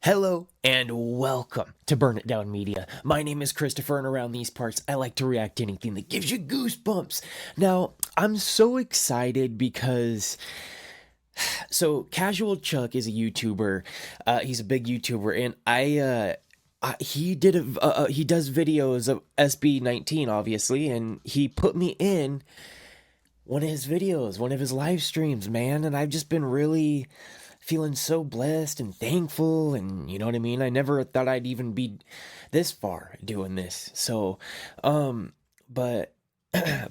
Hello and welcome to Burn It Down Media. My name is Christopher, and around these parts, I like to react to anything that gives you goosebumps. Now, I'm so excited because Casual Chuck is a YouTuber. He's a big YouTuber, and he does videos of SB19, obviously, and he put me in one of his videos, one of his live streams, man, and I've just been really feeling so blessed and thankful, and you know what I mean? I never thought I'd even be this far doing this. But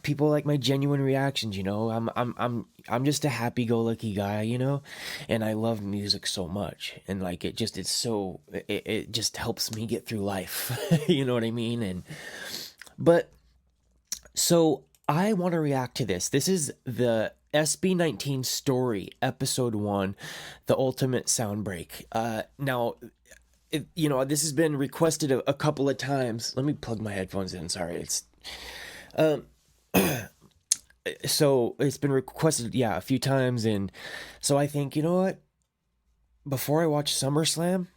people like my genuine reactions, you know. I'm just a happy-go-lucky guy, you know, and I love music so much, and like it just helps me get through life. You know what I mean? So I want to react to this. This is the SB19 story, episode 1, the ultimate sound break. Now, this has been requested a couple of times. Let me plug my headphones in. Sorry, so it's been requested, a few times, and so I think, you know what? Before I watch SummerSlam,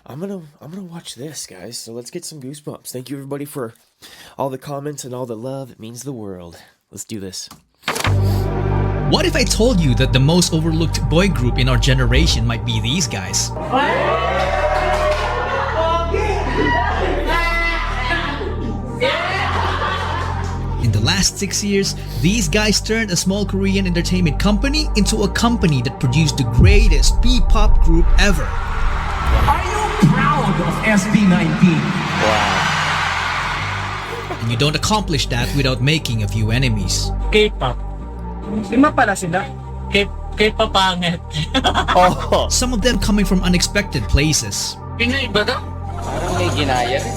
I'm gonna watch this, guys. So let's get some goosebumps. Thank you, everybody, for all the comments and all the love. It means the world. Let's do this. What if I told you that the most overlooked boy group in our generation might be these guys? In the last 6 years, these guys turned a small Korean entertainment company into a company that produced the greatest P-pop group ever. Are you proud of SB19? Wow. And you don't accomplish that without making a few enemies. K-pop. Lima pala sila. K-pop pangit. Oh. Some of them coming from unexpected places. Pinoy ba daw? Parang may ginaya rin.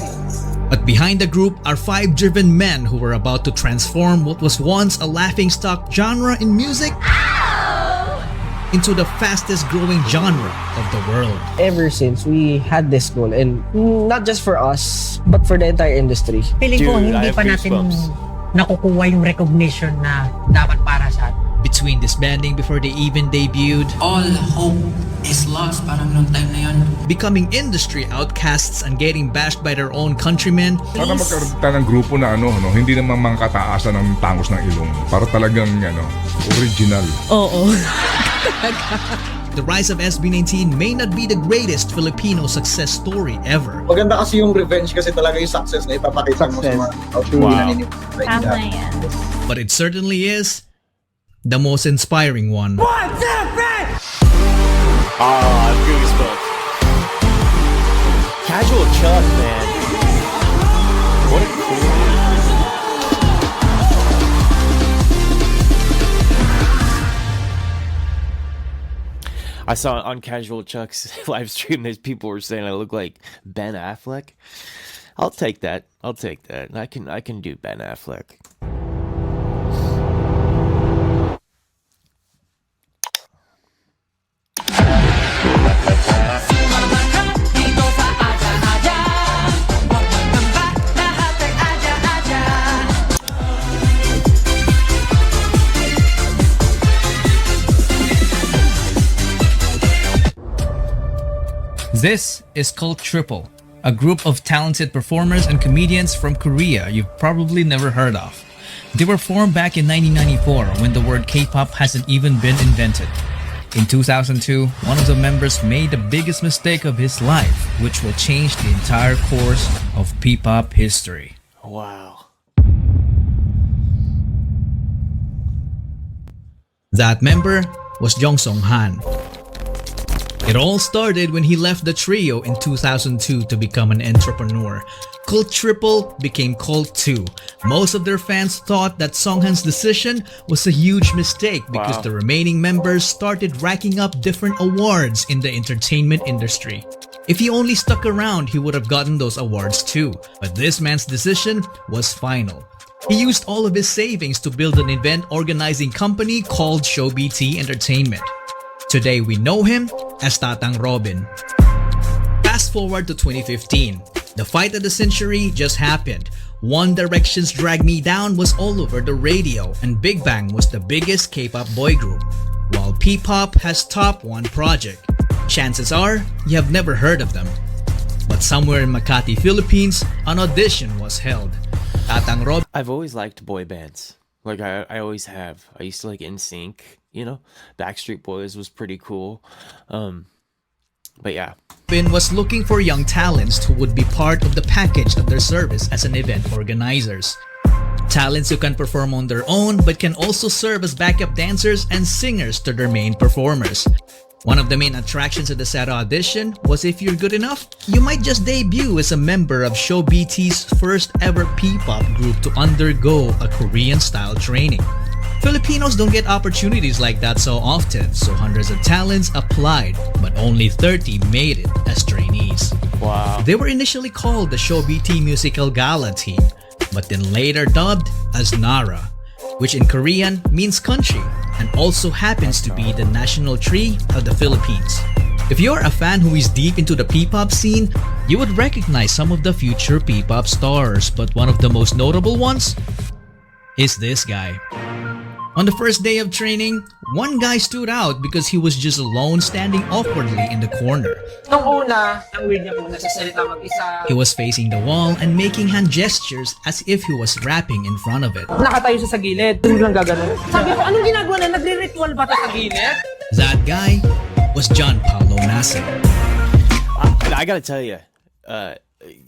But behind the group are 5 driven men who were about to transform what was once a laughingstock genre in music into the fastest growing genre of the world. Ever since we had this goal, and not just for us, but for the entire industry. Feeling ko Dude, hindi pa natin nakukuha yung recognition na dapat para sa atin. Between disbanding before they even debuted, All hope is lost parang nung time na yun. becoming industry outcasts and getting bashed by their own countrymen, Para magkaroon tayo ng grupo na hindi naman mga kataasan ng tangos ng ilong. Para talagang original. Oo. the rise of SB19 may not be the greatest Filipino success story ever. Maganda kasi yung revenge kasi talaga yung success na ipapakita mo sa mga Tama yan. But it certainly is the most inspiring one. Goosebumps. Casual Chuck, man. What a cool I saw on Casual Chuck's live stream, there's people were saying I look like Ben Affleck. I'll take that. I can do Ben Affleck. This is called Triple, a group of talented performers and comedians from Korea you've probably never heard of. They were formed back in 1994 when the word K-pop hasn't even been invented. In 2002, one of the members made the biggest mistake of his life, which will change the entire course of P-pop history. Wow. That member was Jong Song-han. It all started when he left the trio in 2002 to become an entrepreneur. Cult Triple became Cult 2. Most of their fans thought that Songhan's decision was a huge mistake because the remaining members started racking up different awards in the entertainment industry. If he only stuck around, he would have gotten those awards too. But this man's decision was final. He used all of his savings to build an event organizing company called ShowBT Entertainment. Today we know him as Tatang Robin. Fast forward to 2015. The fight of the century just happened. One Direction's Drag Me Down was all over the radio, and Big Bang was the biggest K-pop boy group, while P-pop has top one project. chances are you have never heard of them. But somewhere in Makati, Philippines, an audition was held. Tatang Rob I've always liked boy bands. Like I always have. I used to like NSYNC, you know? Backstreet Boys was pretty cool. But yeah. was looking for young talents who would be part of the package of their service as an event organizers. Talents who can perform on their own but can also serve as backup dancers and singers to their main performers. One of the main attractions of the SAT audition was if you're good enough, you might just debut as a member of ShowBT's first ever P-pop group to undergo a Korean-style training. Filipinos don't get opportunities like that so often, so hundreds of talents applied, but only 30 made it as trainees. Wow. They were initially called the ShowBT Musical Gala Team, but then later dubbed as Nara, which in Korean means country and also happens to be the national tree of the Philippines. If you're a fan who is deep into the P-pop scene, you would recognize some of the future P-pop stars, but one of the most notable ones is this guy. On the first day of training, one guy stood out because he was just alone standing awkwardly in the corner. Nung una, ang weird niya po, nagsasalita mag-isa. He was facing the wall and making hand gestures as if he was rapping in front of it. Nakatayo siya sa gilid, biglang gaganon. Sabi ko, anong ginagawa na? Nagre-ritual ba ito sa gilid? That guy was John Pablo Nasser. I gotta tell you,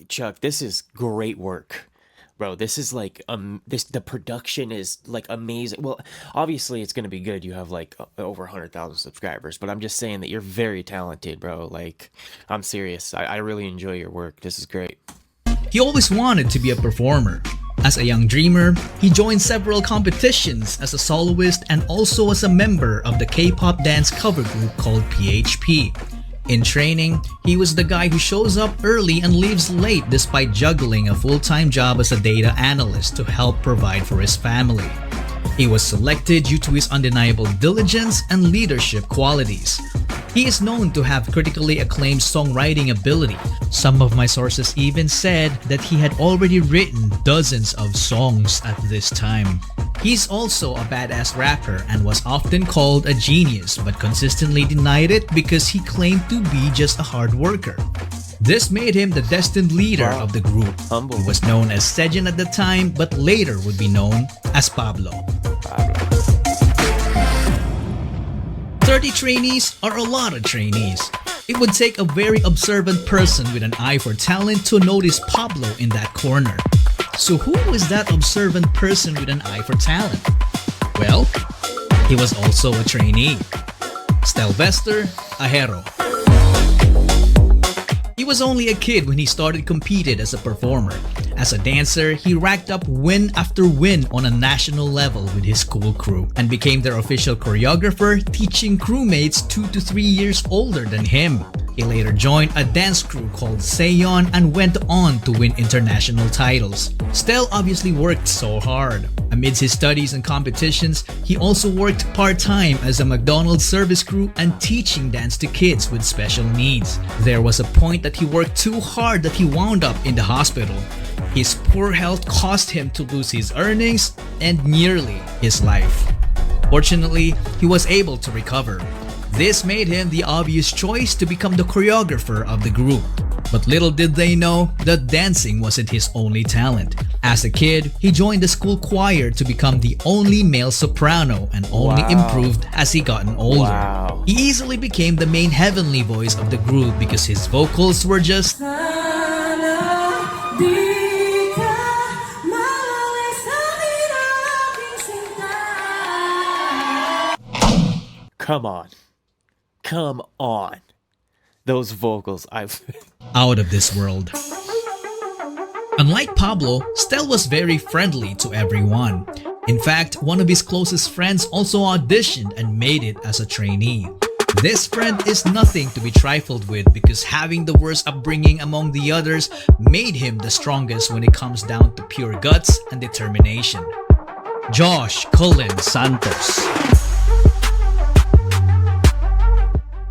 Chuck, this is great work. Bro, this is like the production is like amazing. Well, obviously it's gonna be good. You have like over 100,000 subscribers, but I'm just saying that you're very talented, bro. Like, I'm serious. I really enjoy your work. This is great. He always wanted to be a performer. As a young dreamer, he joined several competitions as a soloist and also as a member of the K-pop dance cover group called PHP. In training, he was the guy who shows up early and leaves late despite juggling a full-time job as a data analyst to help provide for his family. He was selected due to his undeniable diligence and leadership qualities. He is known to have critically acclaimed songwriting ability. Some of my sources even said that he had already written dozens of songs at this time. He's also a badass rapper and was often called a genius but consistently denied it because he claimed to be just a hard worker. This made him the destined leader of the group. Humble. He was known as Sejin at the time but later would be known as Pablo. 30 trainees are a lot of trainees. It would take a very observant person with an eye for talent to notice Pablo in that corner. So who was that observant person with an eye for talent? Well, he was also a trainee. Stell Ahero. He was only a kid when he started competed as a performer. As a dancer, he racked up win after win on a national level with his school crew and became their official choreographer, teaching crewmates 2 to 3 years older than him. He later joined a dance crew called Seon and went on to win international titles. Stell obviously worked so hard. Amidst his studies and competitions, he also worked part-time as a McDonald's service crew and teaching dance to kids with special needs. There was a point that he worked too hard that he wound up in the hospital. His poor health caused him to lose his earnings and nearly his life. Fortunately, he was able to recover. This made him the obvious choice to become the choreographer of the group. But little did they know that dancing wasn't his only talent. As a kid, he joined the school choir to become the only male soprano and only improved as he gotten older. Wow. He easily became the main heavenly voice of the group because his vocals were just Come on. Come on. Those vocals, out of this world. Unlike Pablo, Stell was very friendly to everyone. In fact, one of his closest friends also auditioned and made it as a trainee. This friend is nothing to be trifled with because having the worst upbringing among the others made him the strongest when it comes down to pure guts and determination. Josh Cullen Santos.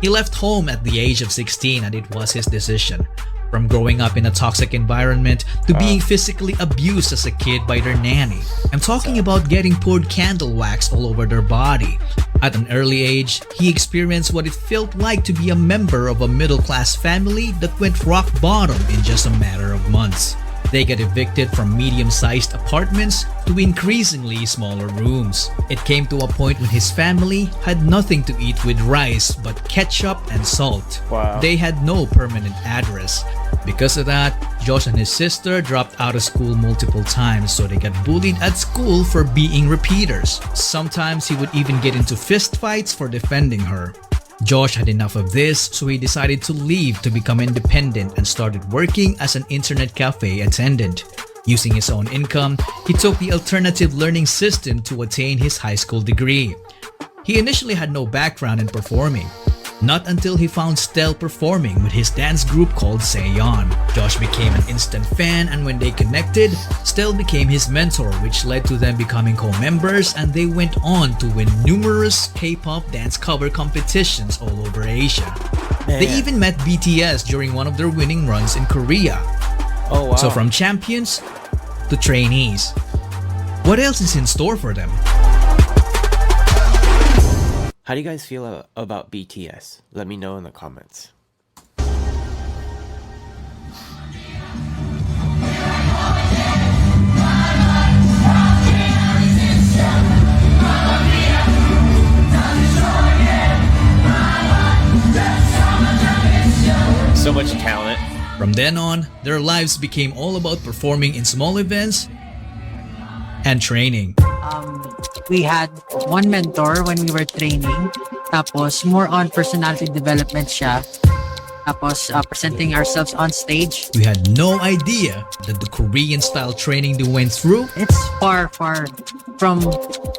He left home at the age of 16 and it was his decision. From growing up in a toxic environment to being physically abused as a kid by their nanny. I'm talking about getting poured candle wax all over their body, At an early age, he experienced what it felt like to be a member of a middle-class family that went rock bottom in just a matter of months. They got evicted from medium-sized apartments to increasingly smaller rooms. It came to a point when his family had nothing to eat with rice but ketchup and salt. Wow. They had no permanent address. Because of that, Josh and his sister dropped out of school multiple times, so they got bullied at school for being repeaters. Sometimes he would even get into fistfights for defending her. Josh had enough of this, so he decided to leave to become independent and started working as an internet cafe attendant. Using his own income, he took the alternative learning system to attain his high school degree. He initially had no background in performing. Not until he found Stell performing with his dance group called Seyon. Josh became an instant fan, and when they connected, Stell became his mentor, which led to them becoming co-members, and they went on to win numerous K-pop dance cover competitions all over Asia. Man. They even met BTS during one of their winning runs in Korea. Oh wow. So from champions to trainees. What else is in store for them? How do you guys feel about BTS? Let me know in the comments. So much talent. From then on, their lives became all about performing in small events and training. We had one mentor when we were training. Tapos, more on personality development siya. Tapos, presenting ourselves on stage. We had no idea that the Korean-style training they went through It's far, far from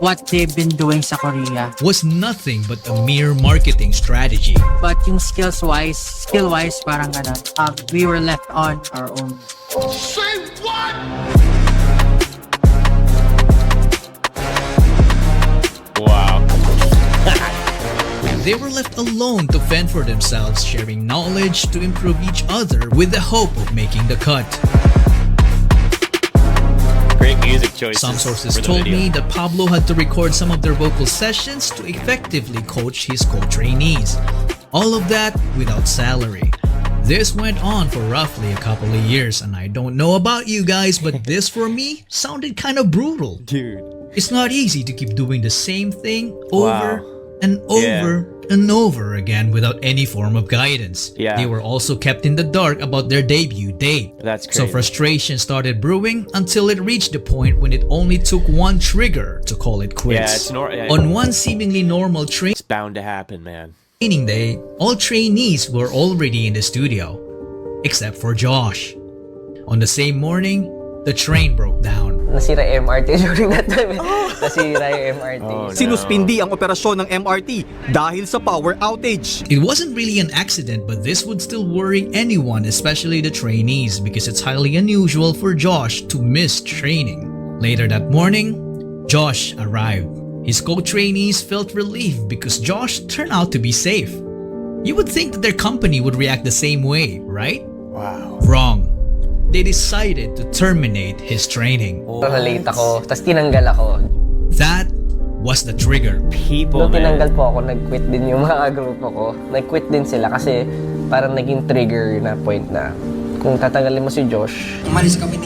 what they've been doing sa Korea. was nothing but a mere marketing strategy. But yung skill-wise, parang ganun. We were left on our own. Wow. They were left alone to fend for themselves, sharing knowledge to improve each other with the hope of making the cut. Great music choices. Some sources for the told video. me that Pablo had to record some of their vocal sessions to effectively coach his co-trainees. All of that without salary. This went on for roughly a couple of years, and I don't know about you guys, but this for me sounded kind of brutal. Dude. It's not easy to keep doing the same thing over and Yeah. over and over again without any form of guidance. Yeah. They were also kept in the dark about their debut date. That's So crazy. frustration started brewing until it reached the point when it only took one trigger to call it Yeah, quits. it's On one seemingly normal It's bound to happen, man. training day, all trainees were already in the studio, except for Josh. On the same morning, the train broke down. Nasira yung MRT during that time. Nasira yung MRT. Oh, no. Sinuspindi ang operasyon ng MRT dahil sa power outage. It wasn't really an accident, but this would still worry anyone, especially the trainees, because it's highly unusual for Josh to miss training. Later that morning, Josh arrived. His co-trainees felt relief because Josh turned out to be safe. You would think that their company would react the same way, right? Wow. Wrong. They decided to terminate his training. Nalate ako, tapos tinanggal ako. That was the trigger. People, Nung tinanggal man. po ako, nag-quit din yung mga grupo ko. Nag-quit din sila kasi parang naging trigger na point na kung tatanggalin mo si Josh, Umalis kami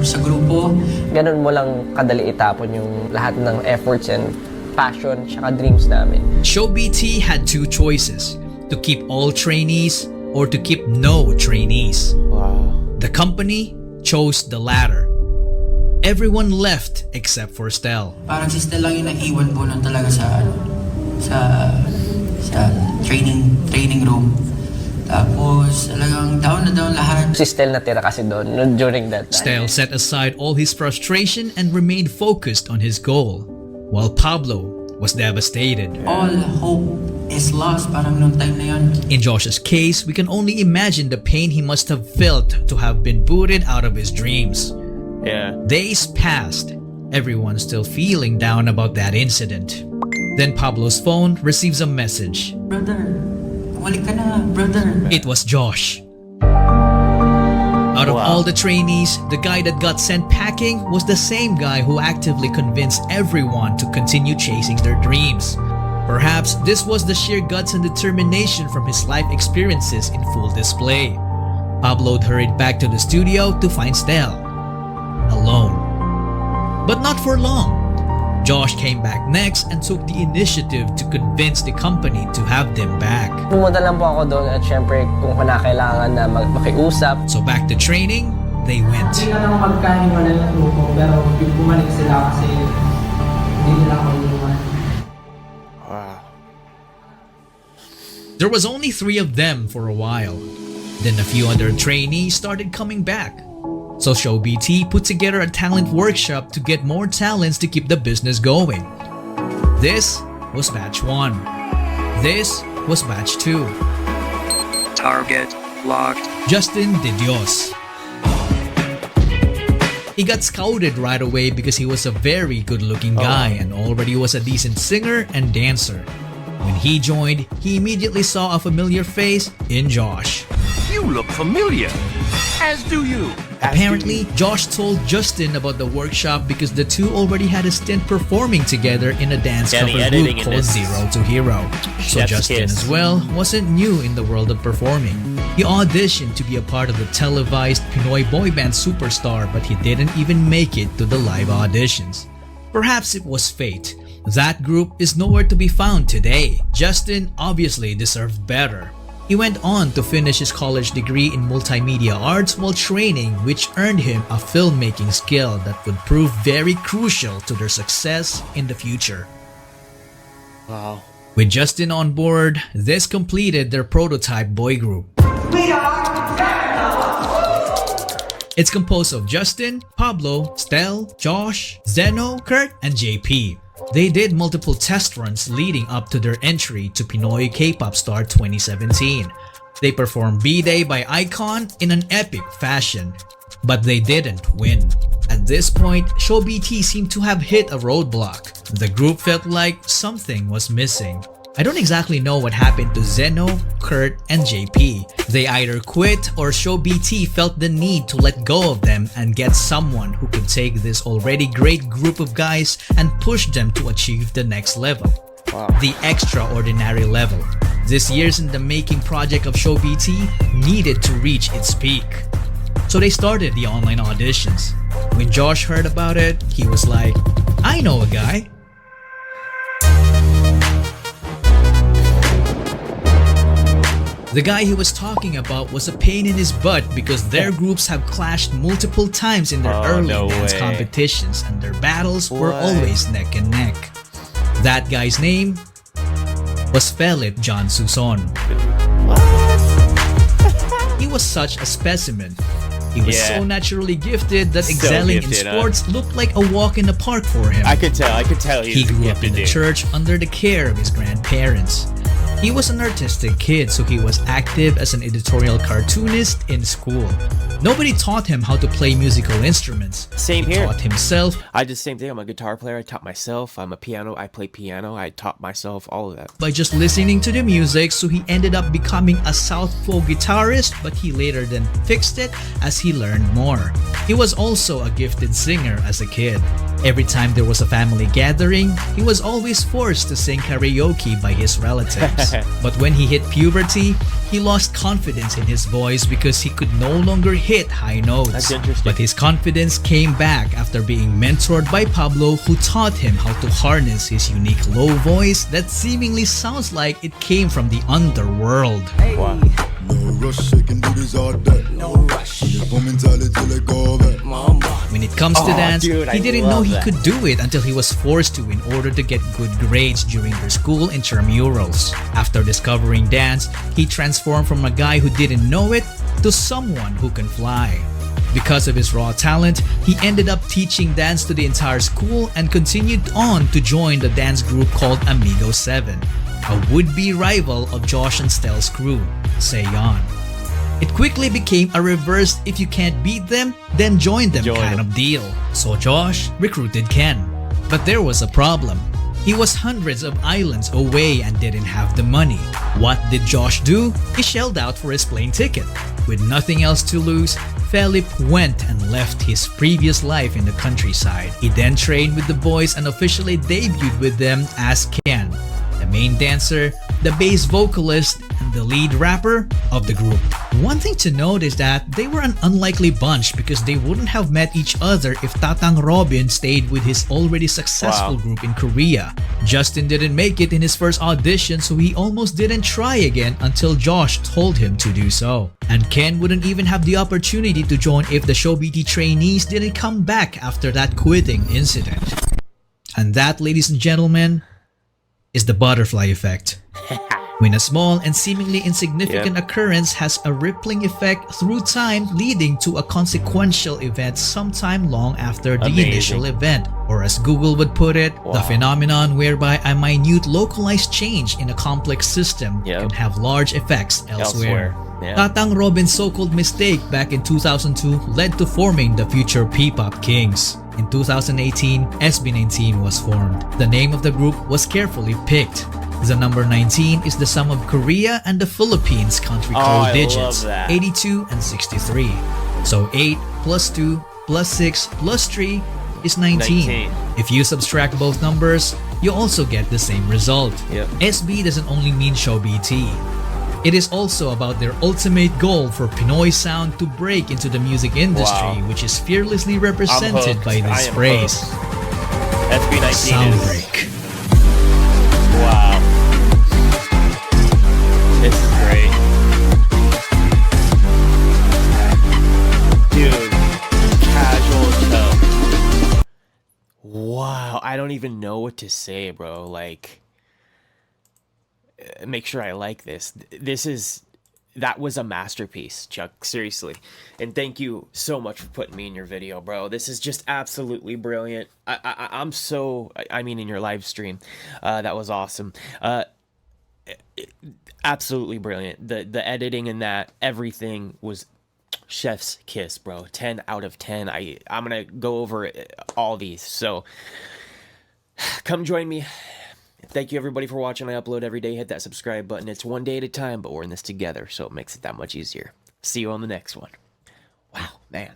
sa grupo. ganun mo lang kadali itapon yung lahat ng efforts and passion tsaka dreams namin. ShowBT had two choices: to keep all trainees or to keep no trainees. Wow. The company chose the latter. Everyone left except for Stell. Parang si Stell lang yung naiwan po nun talaga sa training room. Tapos talagang down na down lahat. Si Stell natira kasi doon during that time. Stell set aside all his frustration and remained focused on his goal, while Pablo was devastated. All hope is lost parang nung time na yun. In Josh's case, we can only imagine the pain he must have felt to have been booted out of his dreams. Yeah. Days passed, everyone still feeling down about that incident. Then Pablo's phone receives a message. Brother, bumalik ka na, brother. It was Josh. Out of all the trainees, the guy that got sent packing was the same guy who actively convinced everyone to continue chasing their dreams. Perhaps this was the sheer guts and determination from his life experiences in full display. Pablo hurried back to the studio to find Stell alone. But not for long. Josh came back next and took the initiative to convince the company to have them back. Pumunta lang po ako doon at syempre kung kailangan na makiusap. So back to training, they went. Hindi na lang magkaniwala yung grupo pero bumalik sila kasi hindi nila ako inuman. There was only 3 of them for a while. Then a few other trainees started coming back. So ShowBT put together a talent workshop to get more talents to keep the business going. This was batch 1. This was batch 2. Target locked. Justin De Dios. He got scouted right away because he was a very good-looking guy and already was a decent singer and dancer. When he joined, he immediately saw a familiar face in Josh. You look familiar. As do you. Apparently, Josh told Justin about the workshop because the two already had a stint performing together in a dance cover group called Zero to Hero. So Justin as well wasn't new in the world of performing. He auditioned to be a part of the televised Pinoy boy band Superstar, but he didn't even make it to the live auditions. Perhaps it was fate. That group is nowhere to be found today. Justin obviously deserved better. He went on to finish his college degree in multimedia arts while training, which earned him a filmmaking skill that would prove very crucial to their success in the future. Wow. With Justin on board, this completed their prototype boy group. It's composed of Justin, Pablo, Stell, Josh, Zeno, Kurt, and JP. They did multiple test runs leading up to their entry to Pinoy K-Pop Star 2017. They performed B-Day by Icon in an epic fashion, but they didn't win. At this point, ShowBT seemed to have hit a roadblock. The group felt like something was missing. I don't exactly know what happened to Zeno, Kurt, and JP. They either quit or ShowBT felt the need to let go of them and get someone who could take this already great group of guys and push them to achieve the next level. Wow. The extraordinary level. This years in the making project of ShowBT needed to reach its peak. So they started the online auditions. When Josh heard about it, he was like, I know a guy. The guy he was talking about was a pain in his butt because their groups have clashed multiple times in their early dance competitions and their battles were always neck and neck. That guy's name was Philip John Suson. He was such a specimen. He was so naturally gifted that excelling in sports looked like a walk in the park for him. I could tell he grew up in the church under the care of his grandparents. He was an artistic kid, so he was active as an editorial cartoonist in school. Nobody taught him how to play musical instruments. Same he here. Taught himself. I did the same thing. I'm a guitar player. I taught myself. I'm a piano. I play piano. I taught myself all of that. By just listening to the music, so he ended up becoming a southpaw guitarist, but he later then fixed it as he learned more. He was also a gifted singer as a kid. Every time there was a family gathering, he was always forced to sing karaoke by his relatives. But when he hit puberty, he lost confidence in his voice because he could no longer hit high notes. That's interesting. But his confidence came back after being mentored by Pablo, who taught him how to harness his unique low voice that seemingly sounds like it came from the underworld. Wow. When it comes to dance, dude, he didn't know he could do it until he was forced to in order to get good grades during their school intramurals. After discovering dance, he transformed from a guy who didn't know it to someone who can fly. Because of his raw talent, he ended up teaching dance to the entire school and continued on to join the dance group called Amigo 7, a would-be rival of Josh and Stell's crew, Seyon. It quickly became a reverse if you can't beat them, then join them kind of deal. So Josh recruited Ken. But there was a problem. He was hundreds of islands away and didn't have the money. What did Josh do? He shelled out for his plane ticket. With nothing else to lose, Philip went and left his previous life in the countryside. He then trained with the boys and officially debuted with them as Ken, the main dancer, the bass vocalist, and the lead rapper of the group. One thing to note is that they were an unlikely bunch because they wouldn't have met each other if Tatang Robin stayed with his already successful group in Korea. Justin didn't make it in his first audition, so he almost didn't try again until Josh told him to do so. And Ken wouldn't even have the opportunity to join if the ShowBT trainees didn't come back after that quitting incident. And that, ladies and gentlemen, is the butterfly effect. When a small and seemingly insignificant occurrence has a rippling effect through time, leading to a consequential event sometime long after the initial event. Or as Google would put it, the phenomenon whereby a minute localized change in a complex system can have large effects elsewhere. Tatang Robin's so-called mistake back in 2002 led to forming the future P-pop Kings. In 2018, SB19 was formed. The name of the group was carefully picked. The number 19 is the sum of Korea and the Philippines country code digits, 82 and 63. So 8 plus 2 plus 6 plus 3 is 19. If you subtract both numbers, you also get the same result. SB doesn't only mean ShowBT. It is also about their ultimate goal for Pinoy sound to break into the music industry, which is fearlessly represented by this phrase. SB19 Soundbreak. Wow. This is great. Dude, casual choke. Wow, I don't even know what to say, bro. Like, make sure I like this. That was a masterpiece, Chuck. Seriously. And thank you so much for putting me in your video, bro. This is just absolutely brilliant. I'm so, I mean, in your live stream, that was awesome. Absolutely brilliant. The editing in that, everything was chef's kiss, bro. 10 out of 10. I'm gonna go over all these. So come join me. Thank you everybody for watching. I upload every day. Hit that subscribe button. It's one day at a time, but we're in this together, so it makes it that much easier. See you on the next one. Wow, man.